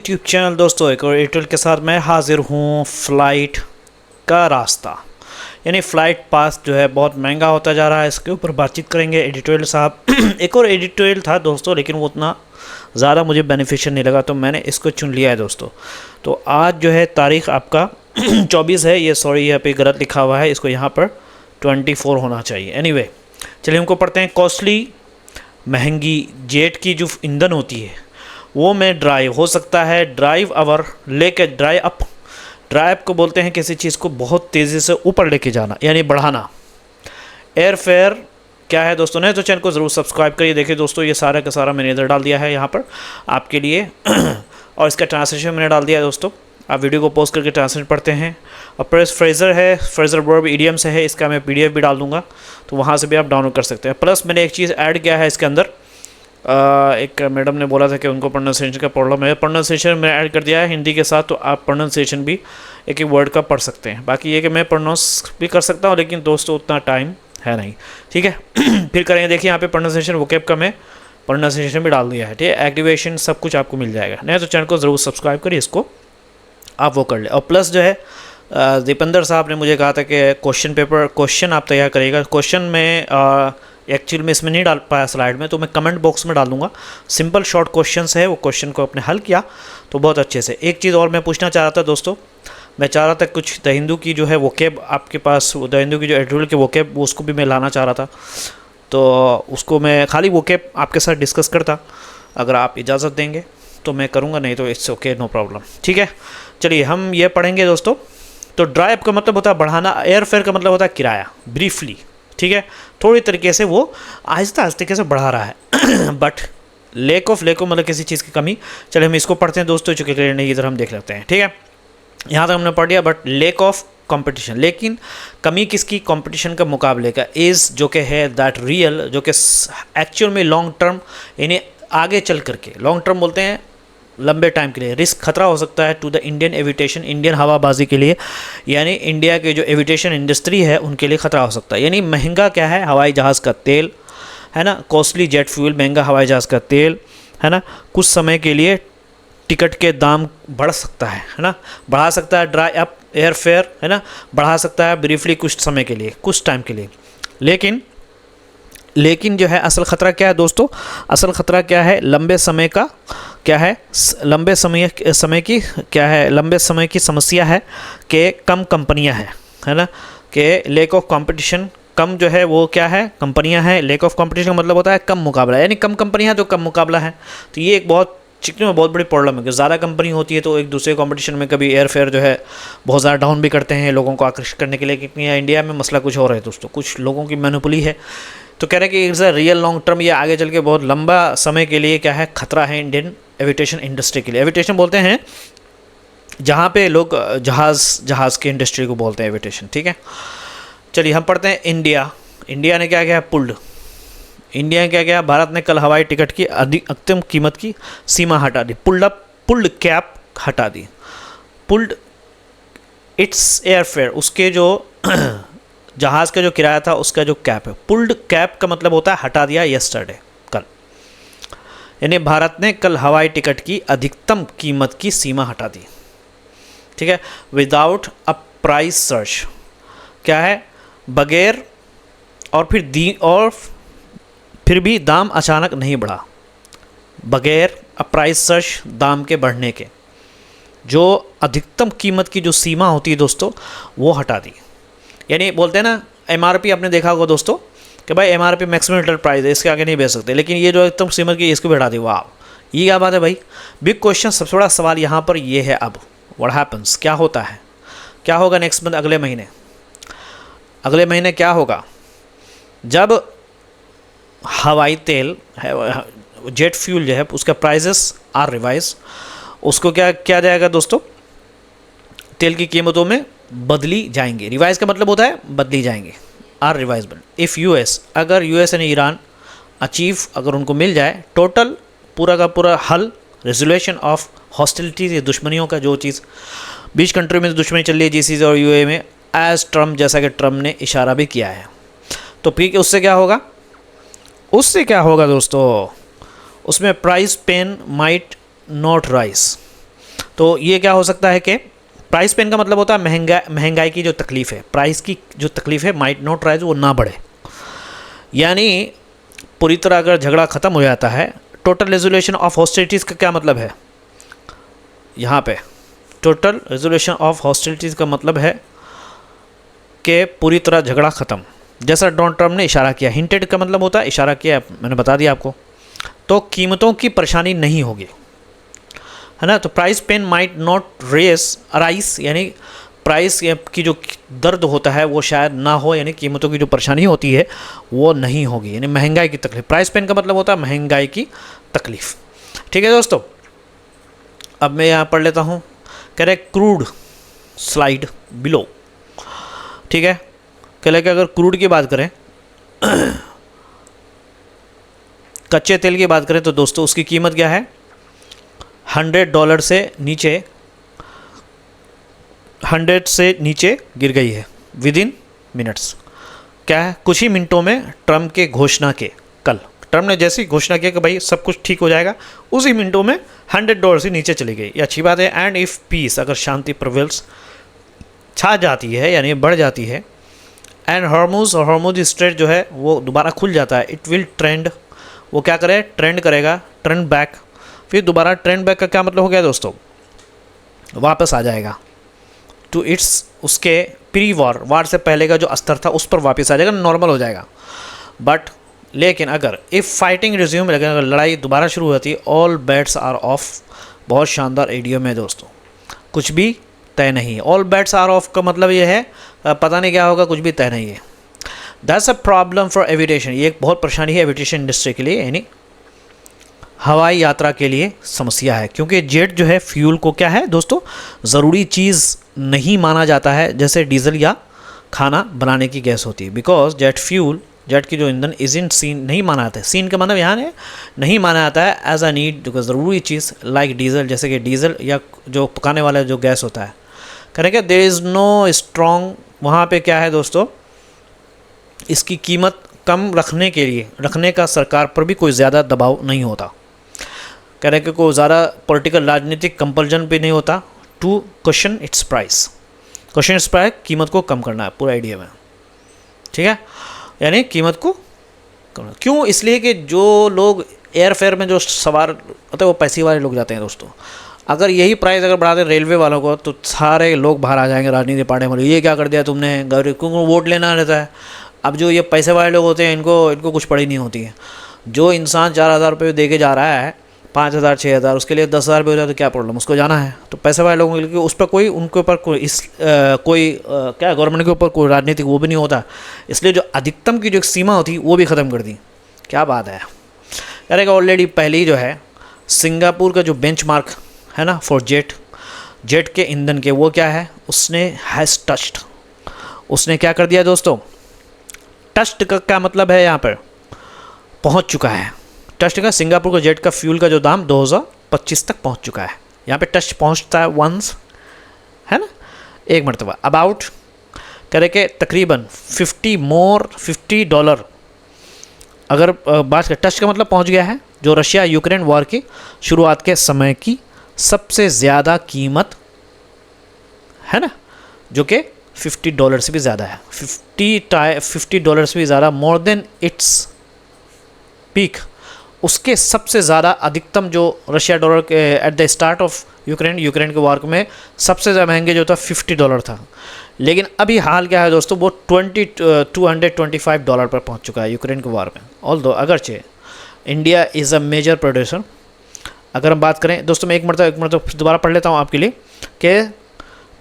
YouTube channel दोस्तों एक और एयरटेल के साथ मैं हाजिर हूँ। फ़्लाइट का रास्ता यानी फ़्लाइट पास जो है बहुत महंगा होता जा रहा है, इसके ऊपर बातचीत करेंगे एडिटोरियल साहब। एक और एडिटोरियल था दोस्तों, लेकिन वो उतना ज़्यादा मुझे बेनिफिशियल नहीं लगा, तो मैंने इसको चुन लिया है दोस्तों। तो आज जो है तारीख़ आपका 24 है, ये सॉरी यहाँ पे गलत लिखा हुआ है, इसको यहाँ पर 24 होना चाहिए। एनीवे चलिए हमको पढ़ते हैं। कॉस्टली महंगी जेट की जो ईंधन होती है वो में ड्राइव हो सकता है, ड्राइव अवर लेके ड्राइव अप, ड्राइव को बोलते हैं किसी चीज़ को बहुत तेज़ी से ऊपर लेके जाना यानी बढ़ाना। एयर फेयर क्या है दोस्तों ने, तो चैनल को ज़रूर सब्सक्राइब करिए। देखिए दोस्तों ये सारा का सारा मैंने इधर डाल दिया है यहाँ पर आपके लिए और इसका ट्रांसलेशन मैंने डाल दिया है दोस्तों। आप वीडियो को पोस्ट करके ट्रांसलेट पढ़ते हैं। और प्लस फ्रेजर है, फ्रेजर वर्ब इडियम से है, इसका मैं PDF भी डाल दूँगा, तो वहाँ से भी आप डाउनलोड कर सकते हैं। प्लस मैंने एक चीज़ ऐड किया है इसके अंदर, एक मैडम ने बोला था कि उनको प्रोनाउंसिएशन का प्रॉब्लम है, प्रोनाउंसिएशन मैंने ऐड कर दिया है हिंदी के साथ, तो आप प्रोनाउंसिएशन भी एक एक वर्ड का पढ़ सकते हैं। बाकी ये कि मैं प्रोनाउंस भी कर सकता हूँ, लेकिन दोस्तों उतना टाइम है नहीं, ठीक है। फिर करेंगे, देखिए यहाँ पे प्रोनाउंसिएशन वोकैब का मैं प्रोनाउंसिएशन भी डाल दिया है, ठीक है। एक्टिवेशन सब कुछ आपको मिल जाएगा। नहीं तो चैनल को ज़रूर सब्सक्राइब करिए, इसको आप वो कर ले। और प्लस जो है दीपेंद्र साहब ने मुझे कहा था कि क्वेश्चन आप तैयार करिएगा। क्वेश्चन में एक्चुअल में इसमें नहीं डाल पाया स्लाइड में, तो मैं कमेंट बॉक्स में डाल दूंगा। सिंपल शॉर्ट क्वेश्चंस है, वो क्वेश्चन को आपने हल किया तो बहुत अच्छे से। एक चीज़ और मैं पूछना चाह रहा था दोस्तों, मैं चाह रहा था कुछ द हिंदू की जो है वोकैब आपके पास, द हिंदू की जो एडिटोरियल के वोकैब उसको भी मैं लाना चाह रहा था, तो उसको मैं खाली वोकैब आपके साथ डिस्कस करता। अगर आप इजाज़त देंगे तो मैं करूँगा, नहीं तो इट्स ओके, नो प्रॉब्लम, ठीक है। चलिए हम ये पढ़ेंगे दोस्तों। तो ड्राइव का मतलब होता है बढ़ाना, एयर फेयर का मतलब होता है किराया, ब्रीफली, ठीक है। थोड़ी तरीके से वो आहिस्ता आहिस्ता कैसे बढ़ा रहा है बट लेक ऑफ मतलब किसी चीज़ की कमी। चलिए हम इसको पढ़ते हैं दोस्तों, चूँकि क्लियर नहीं इधर हम देख लेते हैं, ठीक है। यहाँ तक हमने पढ़ लिया। बट लेक ऑफ कंपटीशन, लेकिन कमी किसकी, कंपटीशन का मुकाबले का। इज़ जो कि है दैट रियल, जो कि एक्चुअल में लॉन्ग टर्म यानी आगे चल करके, लॉन्ग टर्म बोलते हैं लंबे टाइम के लिए, रिस्क खतरा हो सकता है टू द इंडियन एविटेशन, इंडियन हवाबाजी के लिए, यानी इंडिया के जो एविटेशन इंडस्ट्री है उनके लिए खतरा हो सकता है। यानी महंगा क्या है, हवाई जहाज़ का तेल है ना, कॉस्टली जेट फ्यूल, महंगा हवाई जहाज़ का तेल है ना, कुछ समय के लिए टिकट के दाम बढ़ सकता है ना, बढ़ा सकता है। ड्राई अप एयर फेयर है ना, बढ़ा सकता है ब्रीफली कुछ समय के लिए, कुछ टाइम के लिए। लेकिन जो है असल ख़तरा क्या है दोस्तों, असल ख़तरा क्या है, लंबे समय का क्या है, लंबे समय की क्या है, लंबे समय की समस्या है कि कम कंपनियां हैं है ना, कि लेक ऑफ कंपटीशन, कम जो है वो क्या है, कंपनियां हैं। लेक ऑफ कंपटीशन का मतलब होता है कम मुकाबला, यानी कम कंपनियां तो कम मुकाबला है। तो ये एक बहुत चिकने में बहुत बड़ी प्रॉब्लम है कि ज़्यादा कंपनी होती है तो एक दूसरे कंपटीशन में कभी एयर फेयर जो है बहुत ज़्यादा डाउन भी करते हैं लोगों को आकर्षित करने के लिए। क्योंकि इंडिया में मसला कुछ और है दोस्तों, कुछ लोगों की मोनोपोली है। तो कह रहे हैं कि it's a real long term, ये आगे चल के बहुत लंबा समय के लिए क्या है, खतरा है इंडियन एविटेशन इंडस्ट्री के लिए। एविटेशन बोलते हैं जहाँ पे लोग जहाज़ की इंडस्ट्री को बोलते हैं एविटेशन, ठीक है। चलिए हम पढ़ते हैं। इंडिया ने क्या किया, इंडिया ने क्या किया, भारत ने कल हवाई टिकट की अधिकतम कीमत की सीमा हटा दी, पुल्ड कैप हटा दी, पुल्ड इट्स एयर फेयर, उसके जो जहाज़ का जो किराया था उसका जो कैप है, पुल्ड कैप का मतलब होता है हटा दिया, यस्टरडे, कल। यानी भारत ने कल हवाई टिकट की अधिकतम कीमत की सीमा हटा दी, ठीक है। विदाउट अ प्राइस सर्च, क्या है, बगैर और फिर भी दाम अचानक नहीं बढ़ा, बगैर अ प्राइस सर्च, दाम के बढ़ने के, जो अधिकतम कीमत की जो सीमा होती है दोस्तों वो हटा दी। यानी बोलते हैं ना MRP, आपने देखा होगा दोस्तों कि भाई MRP मैक्सिमम रिटेल प्राइस है, इसके आगे नहीं बेच सकते, लेकिन ये जो एकदम कीमत की इसको बढ़ा दी। वाह, ये क्या बात है भाई। बिग क्वेश्चन, सबसे बड़ा सवाल यहाँ पर ये है, अब व्हाट हैपन्स, क्या होता है, क्या होगा नेक्स्ट मंथ, अगले महीने क्या होगा जब हवाई तेल है, जेट फ्यूल जो है उसका प्राइजेस आर रिवाइज, उसको क्या किया जाएगा दोस्तों, तेल की कीमतों में बदली जाएंगे। रिवाइज का मतलब होता है बदली जाएंगे, आर रिवाइजेबल। इफ़ US, अगर US यानी ईरान अचीव, अगर उनको मिल जाए टोटल पूरा का पूरा हल, रेजोल्यूशन ऑफ हॉस्टिलिटीज़, ये दुश्मनियों का जो चीज़ 20 कंट्री में दुश्मनी चल रही है GCC और UAE में, एज ट्रम्प, जैसा कि ट्रम्प ने इशारा भी किया है। तो फिर उससे क्या होगा दोस्तों, उसमें price pain might not rise, तो ये क्या हो सकता है कि प्राइस पेन का मतलब होता है महंगाई की जो तकलीफ़ है, प्राइस की जो तकलीफ़ है माइट नॉट राइज, वो ना बढ़े। यानी पूरी तरह अगर झगड़ा ख़त्म हो जाता है, टोटल रेजोल्यूशन ऑफ हॉस्टिलिटीज़ का क्या मतलब है यहाँ पे? टोटल रेजोल्यूशन ऑफ हॉस्टिलिटीज़ का मतलब है कि पूरी तरह झगड़ा ख़त्म, जैसा डोनाल्ड ट्रम्प ने इशारा किया। हिंटेड का मतलब होता है इशारा किया, मैंने बता दिया आपको। तो कीमतों की परेशानी नहीं होगी, है ना। तो price pain might not rise, यानी प्राइस की जो दर्द होता है वो शायद ना हो, यानी कीमतों की जो परेशानी होती है वो नहीं होगी, यानी महंगाई की तकलीफ। प्राइस पेन का मतलब होता है महंगाई की तकलीफ। ठीक है दोस्तों, अब मैं यहाँ पढ़ लेता हूँ। कह रहे क्रूड स्लाइड बिलो। ठीक है, कह रहे कि अगर क्रूड की बात करें, कच्चे तेल की बात करें, तो दोस्तों उसकी कीमत क्या है? $100 से नीचे, 100 से नीचे गिर गई है विद इन मिनट्स। क्या है? कुछ ही मिनटों में ट्रम्प के घोषणा के, कल ट्रम्प ने जैसी घोषणा किया कि भाई सब कुछ ठीक हो जाएगा, उसी मिनटों में $100 से नीचे चली गई। ये अच्छी बात है। एंड इफ़ पीस, अगर शांति प्रवेल्स, छा जाती है यानी बढ़ जाती है, एंड हॉर्मुज स्ट्रेट जो है वो दोबारा खुल जाता है, इट विल ट्रेंड, वो क्या करे? ट्रेंड करेगा, ट्रेंड बैक। फिर दोबारा ट्रेंड बैक का क्या मतलब हो गया दोस्तों? वापस आ जाएगा टू इट्स, उसके प्री वार से पहले का जो स्तर था उस पर वापस आ जाएगा, नॉर्मल हो जाएगा। बट लेकिन अगर इफ़ फाइटिंग रिज्यूम, लेकिन अगर लड़ाई दोबारा शुरू हो जाती है, ऑल बेट्स आर ऑफ। बहुत शानदार एडियम है दोस्तों, कुछ भी तय नहीं है। ऑल बेट्स आर ऑफ का मतलब ये है पता नहीं क्या होगा, कुछ भी तय नहीं है। दैट्स अ प्रॉब्लम फॉर एविटेशन, ये एक बहुत परेशानी है एविटेशन इंडस्ट्री के लिए, यानी हवाई यात्रा के लिए समस्या है। क्योंकि जेट जो है फ्यूल को क्या है दोस्तों, ज़रूरी चीज़ नहीं माना जाता है, जैसे डीजल या खाना बनाने की गैस होती है। बिकॉज जेट फ्यूल, जेट की जो ईंधन इज इन सीन, नहीं माना जाता है। सीन का मतलब यहाँ है नहीं माना जाता है एज अ नीड, ज़रूरी चीज़ लाइक डीजल, जैसे कि डीजल या जो पकाने वाला जो गैस होता है। Correct, there is no strong, वहाँ पे क्या है दोस्तों, इसकी कीमत कम रखने के लिए, रखने का सरकार पर भी कोई ज़्यादा दबाव नहीं होता। कह रहे कि कोई ज़्यादा पॉलिटिकल राजनीतिक कंपल्जन भी नहीं होता to question its price. Question its price, कीमत को कम करना है पूरा आइडिया में। ठीक है, यानी कीमत को करना। क्यों? इसलिए कि जो लोग एयरफेयर में जो सवार होते हैं वो पैसे वाले लोग जाते हैं दोस्तों। अगर यही प्राइस अगर बढ़ा दें रेलवे वालों को, तो सारे लोग बाहर आ जाएंगे, राजनीति पार्टी वाले, ये क्या कर दिया तुमने, क्योंकि वोट लेना रहता है। अब जो ये पैसे वाले लोग होते हैं, इनको कुछ पड़ी नहीं होती है। जो इंसान 4,000 रुपये दे के जा रहा है, 5,000 6,000, उसके लिए 10,000 रुपये हो जाए तो क्या प्रॉब्लम, उसको जाना है। तो पैसे वाले लोगों के लिए उस पर कोई, उनके ऊपर कोई क्या गवर्नमेंट के ऊपर कोई राजनीतिक वो भी नहीं होता। इसलिए जो अधिकतम की जो एक सीमा होती वो भी ख़त्म कर दी। क्या बात है यार। ऑलरेडी पहले ही जो है सिंगापुर का जो बेंचमार्क है ना फॉर जेट के ईंधन के, वो क्या है, उसने हैज़ टच्ड, उसने क्या कर दिया दोस्तों, टच्ड का क्या मतलब है, यहाँ पर पहुँच चुका है। टच का सिंगापुर का जेट का फ्यूल का जो दाम 2025 तक पहुंच चुका है। यहाँ पे टच पहुंचता है वंस, है ना, एक मरतबा। अबाउट कह रहे कि तकरीबन $50 अगर बात करें, टच का मतलब पहुंच गया है, जो रशिया यूक्रेन वॉर की शुरुआत के समय की सबसे ज़्यादा कीमत है ना, जो कि $50 से भी ज़्यादा है। $50 से भी ज़्यादा, मोर देन इट्स पीक। उसके सबसे ज़्यादा अधिकतम जो रशिया डॉलर के at the start of Ukraine के वार में सबसे ज़्यादा महंगे जो था $50 था। लेकिन अभी हाल क्या है दोस्तों, वो $225 पर पहुंच चुका है यूक्रेन के वार में। ऑल्दो अगरचे India is a major producer. अगर हम बात करें दोस्तों, मैं एक मरतबा दोबारा पढ़ लेता हूँ आपके लिए कि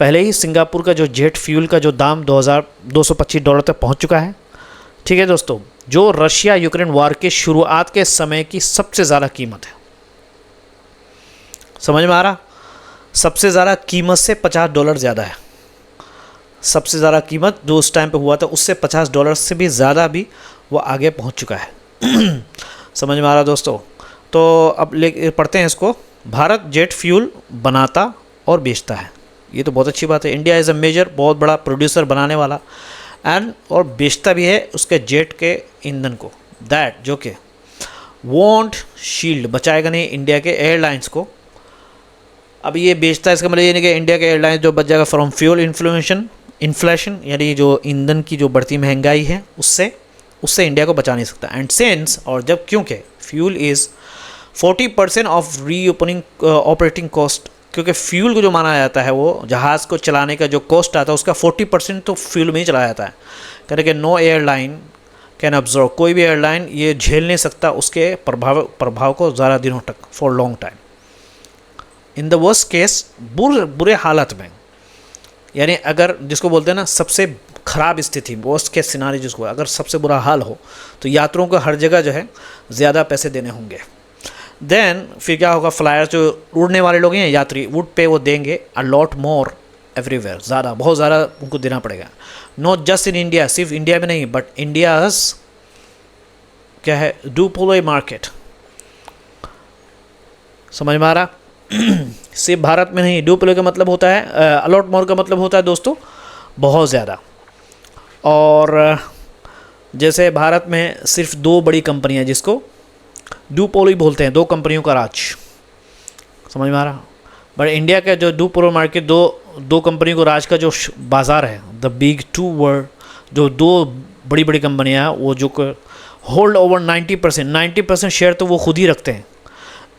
पहले ही सिंगापुर का जो जेट फ्यूल का जो दाम $225 तक पहुँच चुका है। ठीक है दोस्तों, जो रशिया यूक्रेन वार के शुरुआत के समय की सबसे ज़्यादा कीमत है। समझ में आ रहा? सबसे ज़्यादा कीमत से $50 ज़्यादा है। सबसे ज़्यादा कीमत जो उस टाइम पे हुआ था उससे $50 से भी ज़्यादा भी वो आगे पहुंच चुका है। समझ में आ रहा दोस्तों? तो अब पढ़ते हैं इसको। भारत जेट फ्यूल बनाता और बेचता है, ये तो बहुत अच्छी बात है। इंडिया इज़ अ मेजर, बहुत बड़ा प्रोड्यूसर बनाने वाला, एंड और बेचता भी है उसके जेट के ईंधन को। दैट जो कि वॉन्ट शील्ड, बचाएगा नहीं इंडिया के एयरलाइंस को अब ये बेचता है, इसका मतलब ये नहीं कि इंडिया के एयरलाइन जो बच जाएगा फ्रॉम फ्यूल इन्फ्लेशन, यानी जो ईंधन की जो बढ़ती महंगाई है उससे इंडिया को बचा नहीं सकता। एंड सिंस, और जब क्योंकि fuel is 40% of reopening operating cost, क्योंकि फ्यूल को जो माना जाता है वो जहाज़ को चलाने का जो कॉस्ट आता है उसका 40% तो फ्यूल में ही चलाया जाता है। कहते कि नो एयरलाइन कैन ऑब्जर्व, कोई भी एयरलाइन ये झेल नहीं सकता उसके प्रभाव को ज़्यादा दिनों तक, for long time. In the worst case, बुरे हालत में, यानी अगर जिसको बोलते हैं ना सबसे ख़राब स्थिति, वर्स्ट केस सिनारी जिसको, अगर सबसे बुरा हाल हो तो यात्रियों को हर जगह जो है ज़्यादा पैसे देने होंगे। देन फिर क्या होगा, फ्लायर जो उड़ने वाले लोग हैं यात्री वुड पे, वो देंगे अ लॉट मोर एवरीवेयर, ज़्यादा, बहुत ज़्यादा उनको देना पड़ेगा। नॉट जस्ट इन इंडिया, सिर्फ इंडिया में नहीं, बट इंडियाज़ क्या है डुओपोली मार्केट, समझ में आ रहा? सिर्फ भारत में नहीं, डुओपोली का मतलब होता है अलॉट मोर का मतलब होता है दोस्तों बहुत ज़्यादा। और जैसे भारत में सिर्फ 2 बड़ी कंपनियां जिसको डुओपोली बोलते हैं, 2 कंपनियों का राज, समझ में आ रहा? बट इंडिया का जो डुओपोली मार्केट, दो कंपनियों को राज का जो बाज़ार है, द बिग 2 वर्ल्ड, जो 2 बड़ी बड़ी कंपनियां हैं वो जो होल्ड ओवर 90% शेयर तो वो खुद ही रखते हैं।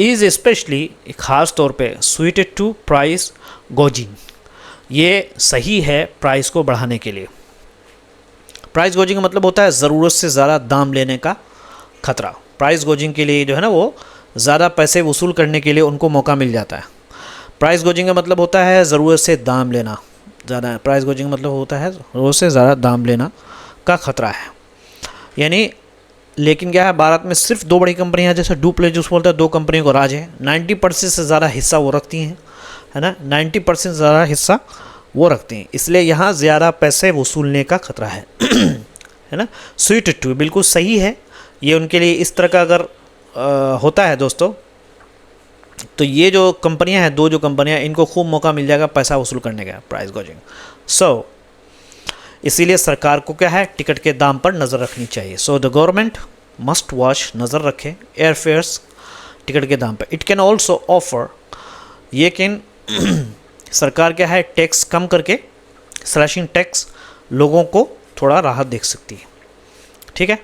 इज़ स्पेशली, ख़ास तौर पे सुइटेड टू प्राइस गोजिंग, ये सही है प्राइस को बढ़ाने के लिए। प्राइस गोजिंग का मतलब होता है ज़रूरत से ज़्यादा दाम लेने का खतरा। प्राइस गोजिंग के लिए जो है ना वो ज़्यादा पैसे वसूल करने के लिए उनको मौका मिल जाता है। प्राइस गोजिंग का मतलब होता है ज़रूरत से दाम लेना ज़्यादा, प्राइस गोजिंग का मतलब होता है ज़रूरत से ज़्यादा दाम लेना का खतरा है। यानी लेकिन क्या है, भारत में सिर्फ 2 बड़ी कंपनियां, जैसे डुओपोली जो बोलते हैं 2 कंपनियों को राज है, 90% से ज़्यादा हिस्सा वो रखती हैं, है ना, 90% ज़्यादा हिस्सा वो रखते हैं, इसलिए यहाँ ज़्यादा पैसे वसूलने का खतरा है। है ना, सुइटेड टू बिल्कुल सही है ये उनके लिए। इस तरह का अगर होता है दोस्तों, तो ये जो कंपनियां हैं, 2 जो कंपनियां, इनको खूब मौका मिल जाएगा पैसा वसूल करने का, प्राइस गोजिंग। सो इसीलिए सरकार को क्या है, टिकट के दाम पर नज़र रखनी चाहिए। So the government must watch, नज़र रखे एयरफेयर्स, टिकट के दाम पर। इट कैन ऑल्सो ऑफर, ये कैन सरकार क्या है टैक्स कम करके, स्लैशिंग टैक्स, लोगों को थोड़ा राहत दे सकती है, ठीक है।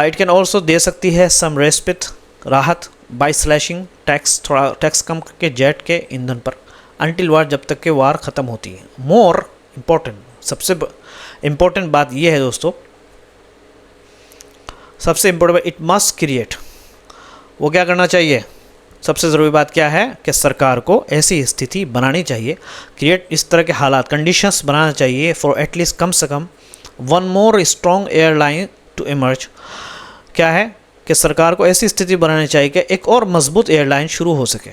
इट कैन ऑल्सो दे सकती है सम रेस्पिट, राहत, बाय स्लैशिंग टैक्स, थोड़ा टैक्स कम करके जेट के ईंधन पर, अनटिल वार, जब तक के वार ख़त्म होती है। मोर इम्पोर्टेंट, सबसे इम्पोर्टेंट बात यह है दोस्तों, सबसे इम्पोर्टेंट, इट मस्ट क्रिएट, वो क्या करना चाहिए, सबसे ज़रूरी बात क्या है कि सरकार को ऐसी स्थिति बनानी चाहिए, क्रिएट इस तरह के हालात, कंडीशंस बनाना चाहिए फॉर एटलीस्ट कम से कम 1 more strong airline to emerge. क्या है कि सरकार को ऐसी स्थिति बनानी चाहिए कि एक और मजबूत एयरलाइन शुरू हो सके,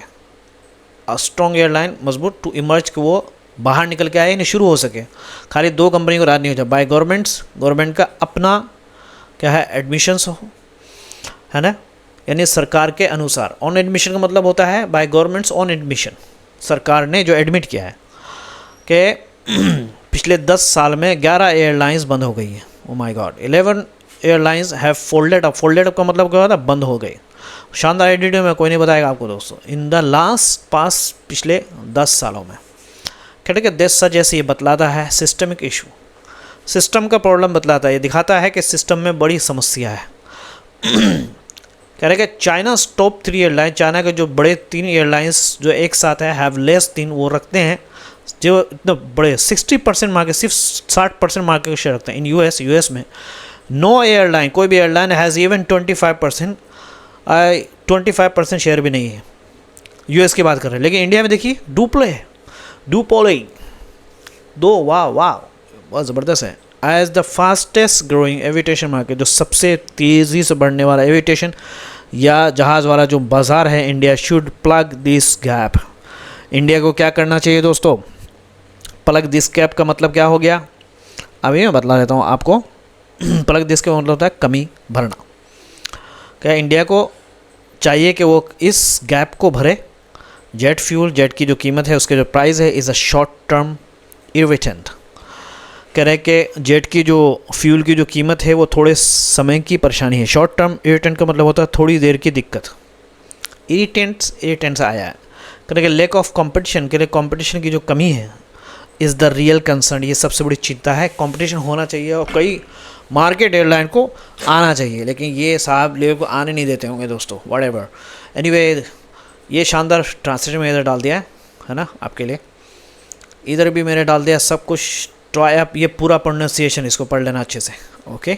स्ट्रॉन्ग एयरलाइन मजबूत टू इमर्ज, कि वो बाहर निकल के आए, नहीं शुरू हो सके। खाली 2 कंपनी को राज नहीं हो जाए, बाय गवर्नमेंट का अपना क्या है एडमिशन्स हो, है ना, यानी सरकार के अनुसार। ऑन एडमिशन का मतलब होता है बाय गवर्नमेंट्स ऑन एडमिशन, सरकार ने जो एडमिट किया है कि पिछले 10 साल में 11 एयरलाइंस बंद हो गई हैं। Oh my God, 11 airlines have folded up. Folded up का मतलब क्या होता है, बंद हो गई। शानदार एडिटिव में कोई नहीं बताएगा आपको दोस्तों। इन द लास्ट पास, पिछले 10 सालों में, कहते कि देश सच जैसे ये बतलाता है सिस्टमिक इशू, सिस्टम का प्रॉब्लम बतलाता है, ये दिखाता है कि सिस्टम में बड़ी समस्या है। कह रहे कि चाइना टॉप 3 एयरलाइन, चाइना के जो बड़े 3 एयरलाइंस जो एक साथ है, हैव लेस 3, वो रखते हैं जो इतने बड़े 60% मार्केट, सिर्फ 60% मार्केट का शेयर रखते हैं। इन यूएस में नो एयरलाइन, कोई भी एयरलाइन हैज़ इवन 25% शेयर भी नहीं है, यूएस की बात कर रहे हैं। लेकिन इंडिया में देखिए डुओपोली 2, वाह बहुत ज़बरदस्त है। As the fastest growing aviation market, जो सबसे तेज़ी से बढ़ने वाला एविएशन या जहाज़ वाला जो बाज़ार है, India should plug this gap. India को क्या करना चाहिए दोस्तों, प्लग दिस गैप का मतलब क्या हो गया, अभी मैं बतला देता हूँ आपको। प्लग दिस का मतलब होता है कमी भरना। क्या इंडिया को चाहिए कि वो इस गैप को भरे। जेट फ्यूल, जेट की जो कीमत है, उसके जो प्राइस है, is a short term irritant. कह रहे हैं कि जेट की जो फ्यूल की जो कीमत है वो थोड़े समय की परेशानी है। शॉर्ट टर्म इरिटेंट का मतलब होता है थोड़ी देर की दिक्कत। इरिटेंट्स आया है करेंगे लेक ऑफ कंपटीशन के लिए, कंपटीशन की जो कमी है इज़ द रियल कंसर्न, ये सबसे बड़ी चिंता है। कंपटीशन होना चाहिए और कई मार्केट एयरलाइन को आना चाहिए, लेकिन ये साहब लोगों को आने नहीं देते होंगे दोस्तों, व्हाटएवर। एनीवे ये शानदार ट्रांसलेशन में इधर डाल दिया है ना आपके लिए, इधर भी मैंने डाल दिया सब कुछ। ट्राई आप ये पूरा प्रोनाउंसिएशन इसको पढ़ लेना अच्छे से, ओके।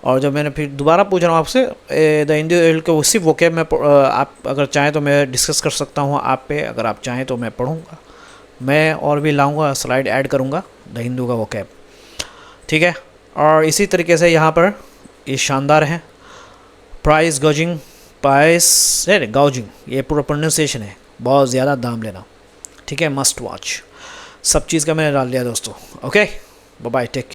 और जब मैंने फिर दोबारा पूछ रहा हूँ आपसे द हिंदी एल के उसी वोकैब में आप अगर चाहें तो मैं डिस्कस कर सकता हूँ आप पे, अगर आप चाहें तो मैं पढ़ूँगा, मैं और भी लाऊंगा, स्लाइड ऐड करूँगा द हिंदू का वोकैब, ठीक है। और इसी तरीके से यहाँ पर ये शानदार है प्राइस गॉजिंग, प्राइस गॉजिंग, ये पूरा प्रोनाउंसिएशन है, बहुत ज़्यादा दाम लेना, ठीक है। मस्ट वॉच, सब चीज़ का मैंने डाल दिया दोस्तों, ओके। Bye bye, take.